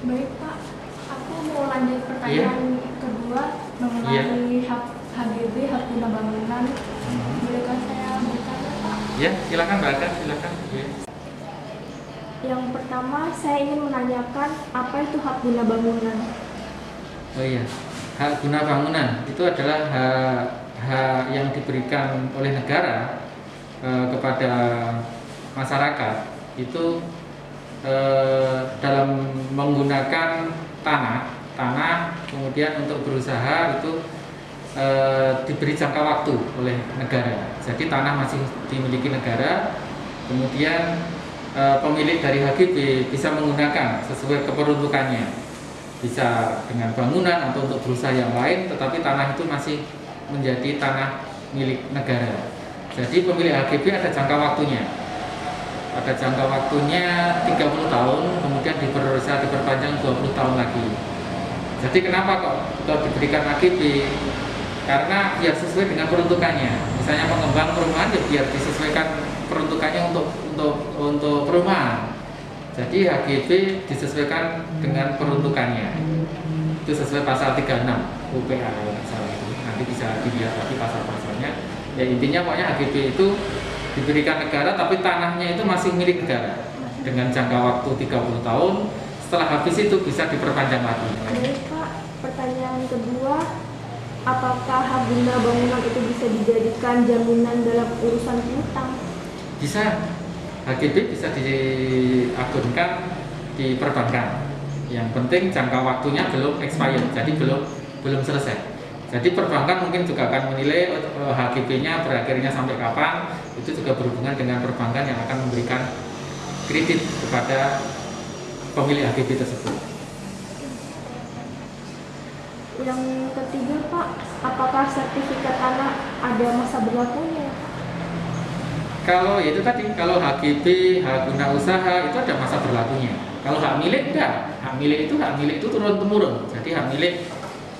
Baik Pak, aku mau lanjut Iya, pertanyaan kedua iya. mengenai hak HGB, hak guna bangunan. Bolehkah saya bertanya Pak? Ya, silakan Mbak Aga, silakan. Iya. Yang pertama saya ingin menanyakan apa itu hak guna bangunan? Oh iya, hak guna bangunan itu adalah hak yang diberikan oleh negara kepada masyarakat itu dalam menggunakan tanah kemudian untuk berusaha itu diberi jangka waktu oleh negara. Jadi tanah masih dimiliki negara, kemudian pemilik dari HGB bisa menggunakan sesuai keperuntukannya, bisa dengan bangunan atau untuk berusaha yang lain, tetapi tanah itu masih menjadi tanah milik negara. Jadi pemilik HGB ada jangka waktunya. Ada jangka waktunya 30 tahun, kemudian bisa diperpanjang 20 tahun lagi. Jadi kenapa kok diberikan HGB? Karena biar sesuai dengan peruntukannya. Misalnya pengembang perumahan ya biar disesuaikan peruntukannya untuk perumahan. Jadi HGB disesuaikan dengan peruntukannya. Itu sesuai pasal 36 UPA kalau nggak salah itu. Nanti bisa dilihat lagi pasal-pasalnya. Ya intinya pokoknya HGB itu diberikan negara tapi tanahnya itu masih milik negara dengan jangka waktu 30 tahun. Setelah habis itu bisa diperpanjang lagi. Baik Pak, pertanyaan kedua, apakah hak guna bangunan itu bisa dijadikan jaminan dalam urusan utang? Bisa, HGB bisa diagunkan di perbankan. Yang penting jangka waktunya belum expired, jadi belum selesai. Jadi perbankan mungkin juga akan menilai HGB-nya berakhirnya sampai kapan. Itu juga berhubungan dengan perbankan yang akan memberikan kredit kepada pemilik HGB tersebut. Yang ketiga Pak, apakah sertifikat tanah ada masa berlakunya? Kalau itu tadi, kalau HGB, hak guna usaha itu ada masa berlakunya. Kalau hak milik enggak, hak milik itu turun temurun. Jadi hak milik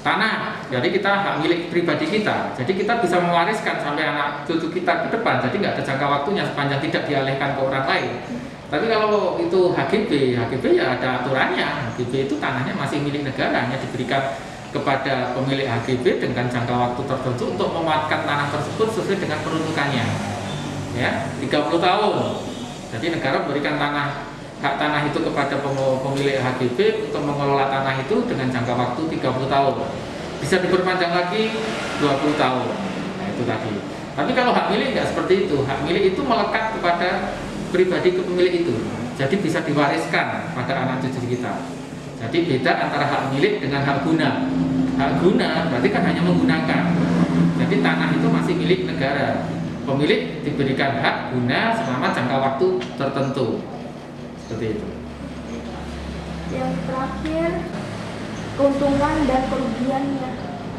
tanah, jadi kita hak milik pribadi kita. Jadi kita bisa mewariskan sampai anak cucu kita ke depan. Jadi nggak ada jangka waktunya sepanjang tidak dialihkan ke orang lain. Tapi kalau itu HGB ya ada aturannya. HGB itu tanahnya masih milik negara, hanya diberikan kepada pemilik HGB dengan jangka waktu tertentu untuk memanfaatkan tanah tersebut sesuai dengan peruntukannya. Ya, 30 tahun. Jadi negara memberikan hak tanah itu kepada pemilik HGB untuk mengelola tanah itu dengan jangka waktu 30 tahun. Bisa diperpanjang lagi 20 tahun. Nah, itu tadi. Tapi kalau hak milik nggak seperti itu. Hak milik itu melekat kepada pribadi kepemilik itu. Jadi bisa diwariskan pada anak cucu kita. Jadi beda antara hak milik dengan hak guna. Hak guna berarti kan hanya menggunakan. Jadi tanah itu masih milik negara. Pemilik diberikan hak guna selama jangka waktu tertentu. Seperti itu. Yang terakhir, keuntungan dan kerugiannya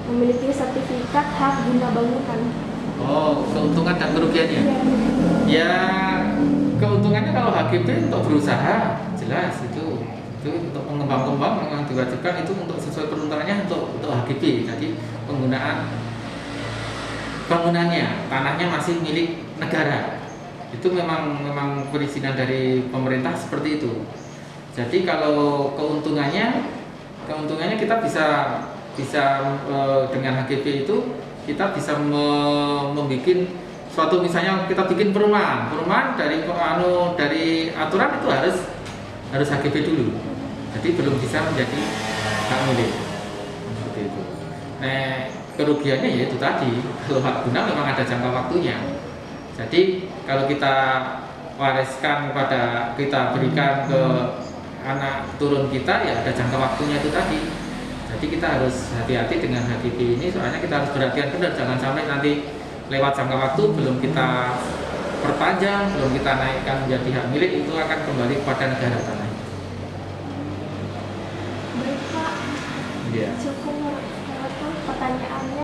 memiliki sertifikat hak guna bangunan. Oh, keuntungan dan kerugiannya. Ya, Ya, keuntungannya kalau HGB untuk berusaha jelas itu untuk pengembang memang diwajibkan itu untuk sesuai peruntukannya untuk HGB. Jadi penggunaan bangunannya, tanahnya masih milik negara. Itu memang perizinan dari pemerintah seperti itu. Jadi kalau keuntungannya kita bisa dengan HGB itu kita bisa membuat suatu, misalnya kita bikin perumahan dari aturan itu harus HGB dulu. Jadi belum bisa menjadi hak milik. Seperti itu. Nah, kerugiannya ya itu tadi, kalau hak guna memang ada jangka waktunya. Jadi kalau kita wariskan kita berikan ke anak turun kita ya ada jangka waktunya itu tadi. Jadi kita harus hati-hati dengan HGB ini, soalnya kita harus perhatian benar, jangan sampai nanti lewat jangka waktu belum kita perpanjang, belum kita naikkan menjadi hak milik, itu akan kembali kepada negara tanah. baik Pak, Iya. cukup pertanyaannya.